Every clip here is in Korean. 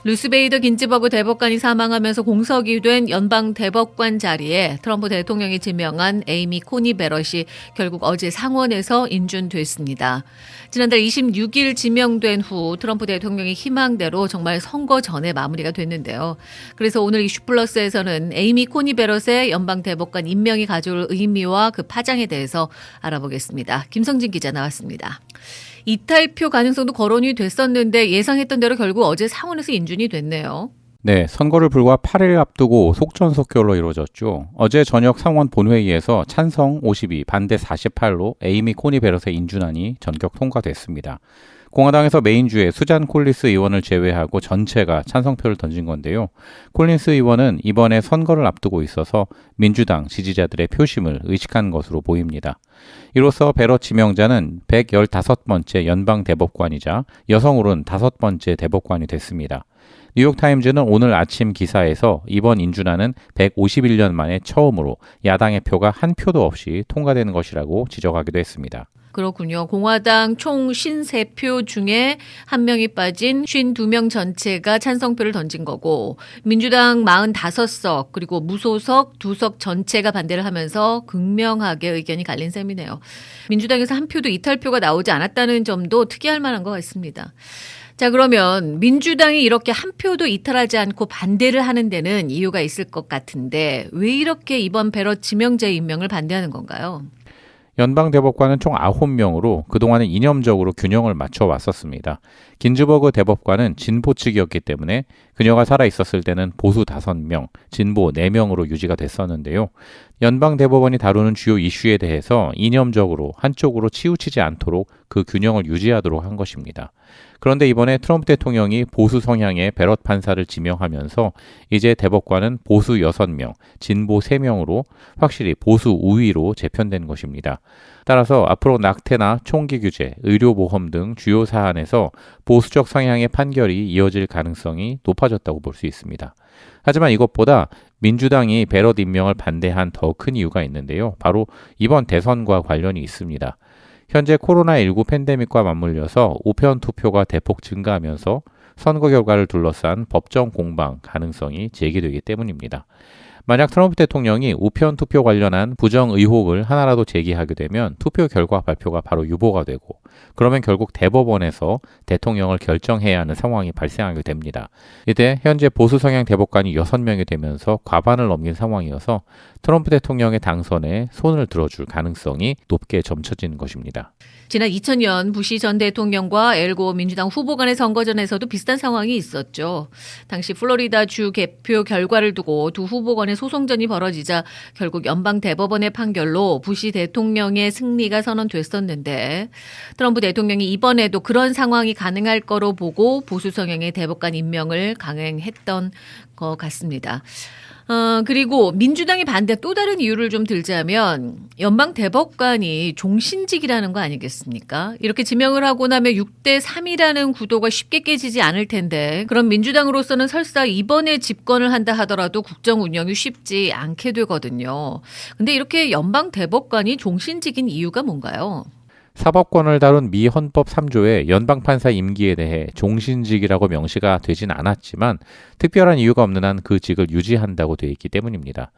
루스 베이더 긴즈버그 대법관이 사망하면서 공석이 된 연방 대법관 자리에 트럼프 대통령이 지명한 에이미 코니 베럿이 결국 어제 상원에서 인준됐습니다. 지난달 26일 지명된 후 트럼프 대통령의 희망대로 정말 선거 전에 마무리가 됐는데요. 그래서 오늘 이슈플러스에서는 에이미 코니 베럿의 연방 대법관 임명이 가져올 의미와 그 파장에 대해서 알아보겠습니다. 김성진 기자 나왔습니다. 이탈표 가능성도 거론이 됐었는데 예상했던 대로 결국 어제 상원에서 인준이 됐네요. 네, 선거를 불과 8일 앞두고 속전속결로 이루어졌죠. 어제 저녁 상원 본회의에서 찬성 52, 반대 48로 에이미 코니 베럿의 인준안이 전격 통과됐습니다. 공화당에서 메인주의 수잔 콜린스 의원을 제외하고 전체가 찬성표를 던진 건데요. 콜린스 의원은 이번에 선거를 앞두고 있어서 민주당 지지자들의 표심을 의식한 것으로 보입니다. 이로써 베럿 지명자는 115번째 연방 대법관이자 여성으로는 5번째 대법관이 됐습니다. 뉴욕타임즈는 오늘 아침 기사에서 이번 인준안은 151년 만에 처음으로 야당의 표가 한 표도 없이 통과되는 것이라고 지적하기도 했습니다. 그렇군요. 공화당 총 53표 중에 한 명이 빠진 52명 전체가 찬성표를 던진 거고 민주당 45석 그리고 무소속 2석 전체가 반대를 하면서 극명하게 의견이 갈린 셈이네요. 민주당에서 한 표도 이탈표가 나오지 않았다는 점도 특이할 만한 것 같습니다. 자, 그러면 민주당이 이렇게 한 표도 이탈하지 않고 반대를 하는 데는 이유가 있을 것 같은데 왜 이렇게 이번 베럿 지명자의 임명을 반대하는 건가요? 연방 대법관은 총 9명으로 그동안은 이념적으로 균형을 맞춰 왔었습니다. 긴즈버그 대법관은 진보 측이었기 때문에 그녀가 살아있었을 때는 보수 5명, 진보 4명으로 유지가 됐었는데요. 연방 대법원이 다루는 주요 이슈에 대해서 이념적으로 한쪽으로 치우치지 않도록 그 균형을 유지하도록 한 것입니다. 그런데 이번에 트럼프 대통령이 보수 성향의 베럿 판사를 지명하면서 이제 대법관은 보수 6명, 진보 3명으로 확실히 보수 우위로 재편된 것입니다. 따라서 앞으로 낙태나 총기 규제, 의료보험 등 주요 사안에서 보수적 성향의 판결이 이어질 가능성이 높아졌다고 볼 수 있습니다. 하지만 이것보다 민주당이 베럿 임명을 반대한 더 큰 이유가 있는데요. 바로 이번 대선과 관련이 있습니다. 현재 코로나19 팬데믹과 맞물려서 우편 투표가 대폭 증가하면서 선거 결과를 둘러싼 법정 공방 가능성이 제기되기 때문입니다. 만약 트럼프 대통령이 우편 투표 관련한 부정 의혹을 하나라도 제기하게 되면 투표 결과 발표가 바로 유보가 되고 그러면 결국 대법원에서 대통령을 결정해야 하는 상황이 발생하게 됩니다. 이때 현재 보수 성향 대법관이 6명이 되면서 과반을 넘긴 상황이어서 트럼프 대통령의 당선에 손을 들어줄 가능성이 높게 점쳐지는 것입니다. 지난 2000년 부시 전 대통령과 엘고 민주당 후보 간의 선거전에서도 비슷한 상황이 있었죠. 당시 플로리다 주 개표 결과를 두고 두 후보 간의 소송전이 벌어지자 결국 연방 대법원의 판결로 부시 대통령의 승리가 선언됐었는데 트럼프 대통령이 이번에도 그런 상황이 가능할 거로 보고 보수 성향의 대법관 임명을 강행했던 것 같습니다. 그리고 민주당이 반대 또 다른 이유를 좀 들자면 연방 대법관이 종신직이라는 거 아니겠습니까? 이렇게 지명을 하고 나면 6대 3이라는 구도가 쉽게 깨지지 않을 텐데 그럼 민주당으로서는 설사 이번에 집권을 한다 하더라도 국정 운영이 쉽지 않게 되거든요. 근데 이렇게 연방 대법관이 종신직인 이유가 뭔가요? 사법권을 다룬 미 헌법 3조의 연방판사 임기에 대해 종신직이라고 명시가 되진 않았지만 특별한 이유가 없는 한 그 직을 유지한다고 되어 있기 때문입니다.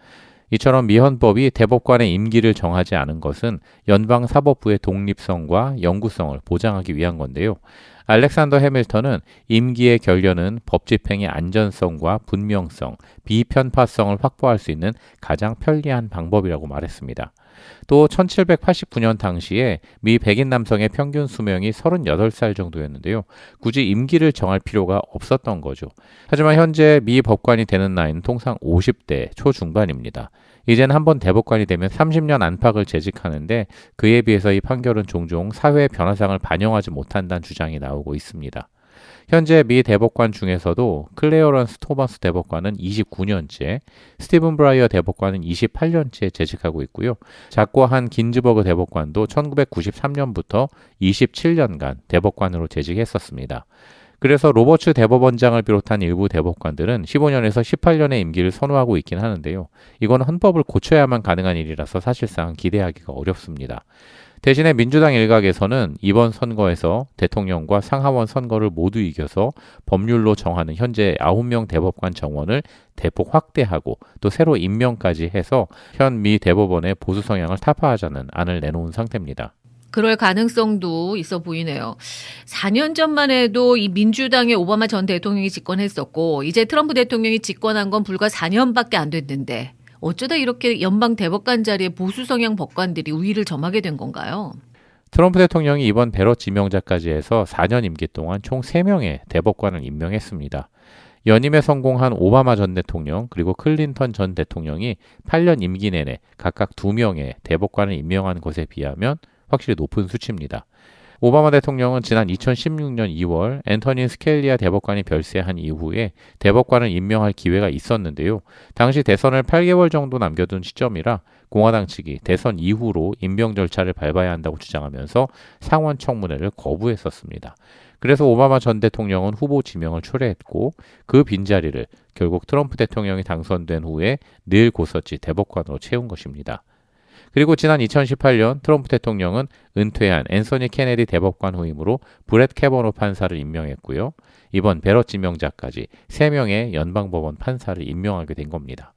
이처럼 미 헌법이 대법관의 임기를 정하지 않은 것은 연방사법부의 독립성과 영구성을 보장하기 위한 건데요. 알렉산더 해밀턴은 임기의 결련은 법 집행의 안전성과 분명성, 비편파성을 확보할 수 있는 가장 편리한 방법이라고 말했습니다. 또 1789년 당시에 미 백인 남성의 평균 수명이 38살 정도였는데요. 굳이 임기를 정할 필요가 없었던 거죠. 하지만 현재 미 법관이 되는 나이는 통상 50대 초중반입니다. 이제는 한번 대법관이 되면 30년 안팎을 재직하는데 그에 비해서 이 판결은 종종 사회의 변화상을 반영하지 못한다는 주장이 나오고 있습니다. 현재 미 대법관 중에서도 클레어런스 토머스 대법관은 29년째, 스티븐 브라이어 대법관은 28년째 재직하고 있고요. 작고한 긴즈버그 대법관도 1993년부터 27년간 대법관으로 재직했었습니다. 그래서 로버츠 대법원장을 비롯한 일부 대법관들은 15년에서 18년의 임기를 선호하고 있긴 하는데요. 이건 헌법을 고쳐야만 가능한 일이라서 사실상 기대하기가 어렵습니다. 대신에 민주당 일각에서는 이번 선거에서 대통령과 상하원 선거를 모두 이겨서 법률로 정하는 현재 9명 대법관 정원을 대폭 확대하고 또 새로 임명까지 해서 현 미 대법원의 보수 성향을 타파하자는 안을 내놓은 상태입니다. 그럴 가능성도 있어 보이네요. 4년 전만 해도 이 민주당의 오바마 전 대통령이 집권했었고 이제 트럼프 대통령이 집권한 건 불과 4년밖에 안 됐는데 어쩌다 이렇게 연방 대법관 자리에 보수 성향 법관들이 우위를 점하게 된 건가요? 트럼프 대통령이 이번 베럿 지명자까지 해서 4년 임기 동안 총 3명의 대법관을 임명했습니다. 연임에 성공한 오바마 전 대통령 그리고 클린턴 전 대통령이 8년 임기 내내 각각 2명의 대법관을 임명한 것에 비하면 확실히 높은 수치입니다. 오바마 대통령은 지난 2016년 2월 앤토니 스켈리아 대법관이 별세한 이후에 대법관을 임명할 기회가 있었는데요. 당시 대선을 8개월 정도 남겨둔 시점이라 공화당 측이 대선 이후로 임명 절차를 밟아야 한다고 주장하면서 상원 청문회를 거부했었습니다. 그래서 오바마 전 대통령은 후보 지명을 철회했고 그 빈자리를 결국 트럼프 대통령이 당선된 후에 늘 고서지 대법관으로 채운 것입니다. 그리고 지난 2018년 트럼프 대통령은 은퇴한 앤서니 케네디 대법관 후임으로 브렛 캐버노 판사를 임명했고요. 이번 베럿 지명자까지 3명의 연방법원 판사를 임명하게 된 겁니다.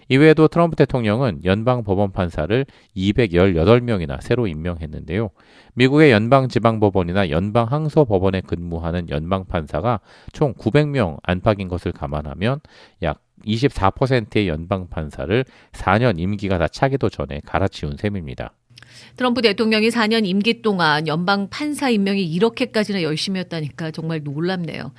이외에도 트럼프 대통령은 연방법원 판사를 218명이나 새로 임명했는데요. 미국의 연방지방법원이나 연방항소법원에 근무하는 연방판사가 총 900명 안팎인 것을 감안하면 약 24%의 연방판사를 4년 임기가 다 차기도 전에 갈아치운 셈입니다. 트럼프 대통령이 4년 임기 동안 연방 판사 임명이 이렇게까지나 열심이었다니까 정말 놀랍네요.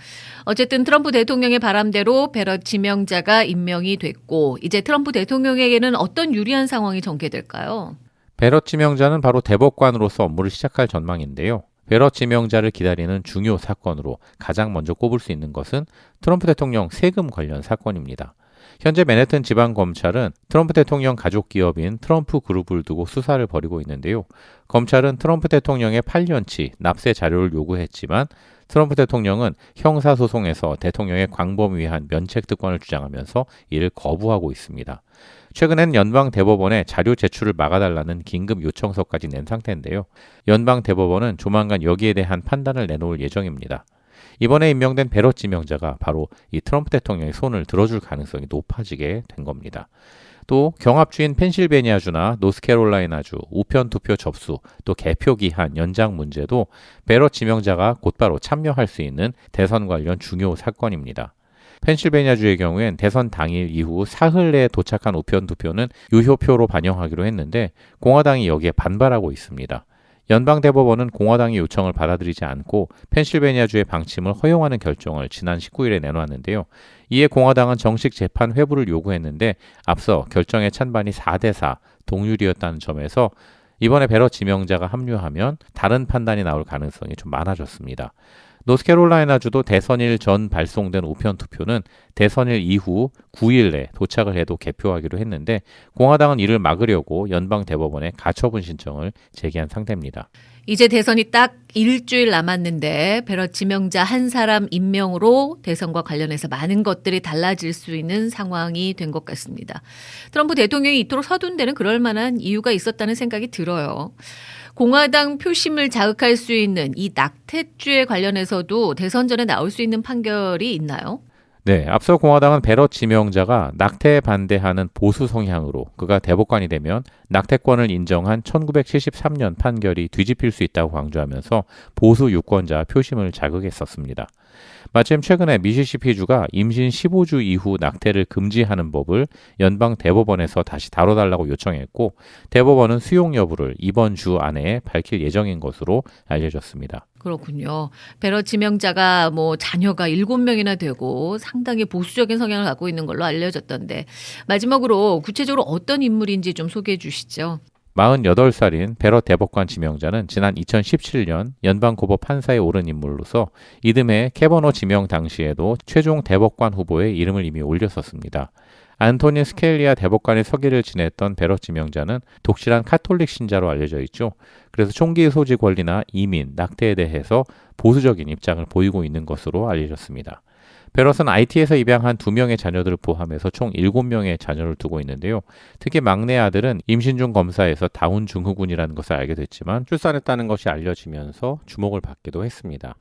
어쨌든 트럼프 대통령의 바람대로 베럿 지명자가 임명이 됐고 이제 트럼프 대통령에게는 어떤 유리한 상황이 전개될까요? 베럿 지명자는 바로 대법관으로서 업무를 시작할 전망인데요. 베럿 지명자를 기다리는 중요 사건으로 가장 먼저 꼽을 수 있는 것은 트럼프 대통령 세금 관련 사건입니다. 현재 맨해튼 지방검찰은 트럼프 대통령 가족 기업인 트럼프 그룹을 두고 수사를 벌이고 있는데요. 검찰은 트럼프 대통령의 8년치 납세 자료를 요구했지만 트럼프 대통령은 형사소송에서 대통령의 광범위한 면책 특권을 주장하면서 이를 거부하고 있습니다. 최근엔 연방 대법원에 자료 제출을 막아달라는 긴급 요청서까지 낸 상태인데요. 연방 대법원은 조만간 여기에 대한 판단을 내놓을 예정입니다. 이번에 임명된 베럿 지명자가 바로 이 트럼프 대통령의 손을 들어줄 가능성이 높아지게 된 겁니다. 또 경합주인 펜실베니아주나 노스캐롤라이나주 우편 투표 접수 또 개표 기한 연장 문제도 베럿 지명자가 곧바로 참여할 수 있는 대선 관련 중요 사건입니다. 펜실베니아주의 경우엔 대선 당일 이후 사흘 내에 도착한 우편 투표는 유효표로 반영하기로 했는데 공화당이 여기에 반발하고 있습니다. 연방대법원은 공화당의 요청을 받아들이지 않고 펜실베니아주의 방침을 허용하는 결정을 지난 19일에 내놓았는데요. 이에 공화당은 정식 재판 회부를 요구했는데 앞서 결정의 찬반이 4대4 동률이었다는 점에서 이번에 베럿 지명자가 합류하면 다른 판단이 나올 가능성이 좀 많아졌습니다. 노스캐롤라이나주도 대선일 전 발송된 우편 투표는 대선일 이후 9일 내 도착을 해도 개표하기로 했는데 공화당은 이를 막으려고 연방 대법원에 가처분 신청을 제기한 상태입니다. 이제 대선이 딱 일주일 남았는데 베럿 지명자 한 사람 임명으로 대선과 관련해서 많은 것들이 달라질 수 있는 상황이 된 것 같습니다. 트럼프 대통령이 이토록 서둔 데는 그럴 만한 이유가 있었다는 생각이 들어요. 공화당 표심을 자극할 수 있는 이 낙태죄에 관련해서도 대선 전에 나올 수 있는 판결이 있나요? 네, 앞서 공화당은 베럿 지명자가 낙태에 반대하는 보수 성향으로 그가 대법관이 되면 낙태권을 인정한 1973년 판결이 뒤집힐 수 있다고 강조하면서 보수 유권자 표심을 자극했었습니다. 마침 최근에 미시시피주가 임신 15주 이후 낙태를 금지하는 법을 연방 대법원에서 다시 다뤄달라고 요청했고 대법원은 수용 여부를 이번 주 안에 밝힐 예정인 것으로 알려졌습니다. 그렇군요. 베럿 지명자가 자녀가 7명이나 되고 상당히 보수적인 성향을 갖고 있는 걸로 알려졌던데 마지막으로 구체적으로 어떤 인물인지 좀 소개해 주시죠. 48살인 베럿 대법관 지명자는 지난 2017년 연방고법 판사에 오른 인물로서 이듬해 캐버너 지명 당시에도 최종 대법관 후보에 이름을 이미 올렸었습니다. 안토니 스켈리아 대법관의 서기를 지냈던 베럿 지명자는 독실한 카톨릭 신자로 알려져 있죠. 그래서 총기 소지 권리나 이민, 낙태에 대해서 보수적인 입장을 보이고 있는 것으로 알려졌습니다. 베럿은 IT에서 입양한 2명의 자녀들을 포함해서 총 7명의 자녀를 두고 있는데요. 특히 막내 아들은 임신 중 검사에서 다운 증후군이라는 것을 알게 됐지만 출산했다는 것이 알려지면서 주목을 받기도 했습니다.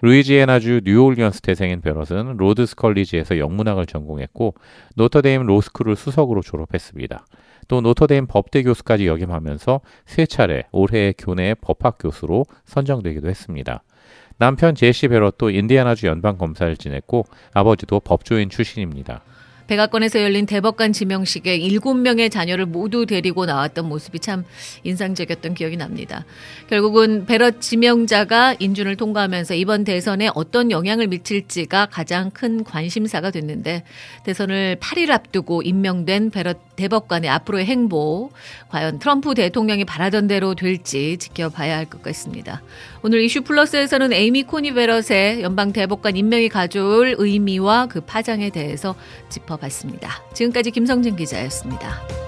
루이지애나주 뉴올리언스 태생인 베럿은 로드스 컬리지에서 영문학을 전공했고 노터데임 로스쿨을 수석으로 졸업했습니다. 또 노터데임 법대 교수까지 역임하면서 3차례 올해의 교내 법학 교수로 선정되기도 했습니다. 남편 제시 베럿도 인디애나주 연방검사를 지냈고 아버지도 법조인 출신입니다. 백악관에서 열린 대법관 지명식에 7명의 자녀를 모두 데리고 나왔던 모습이 참 인상적이었던 기억이 납니다. 결국은 베럿 지명자가 인준을 통과하면서 이번 대선에 어떤 영향을 미칠지가 가장 큰 관심사가 됐는데 대선을 8일 앞두고 임명된 베럿 대법관의 앞으로의 행보, 과연 트럼프 대통령이 바라던 대로 될지 지켜봐야 할 것 같습니다. 오늘 이슈 플러스에서는 에이미 코니 베럿의 연방 대법관 임명이 가져올 의미와 그 파장에 대해서 짚어봤습니다. 지금까지 김성진 기자였습니다.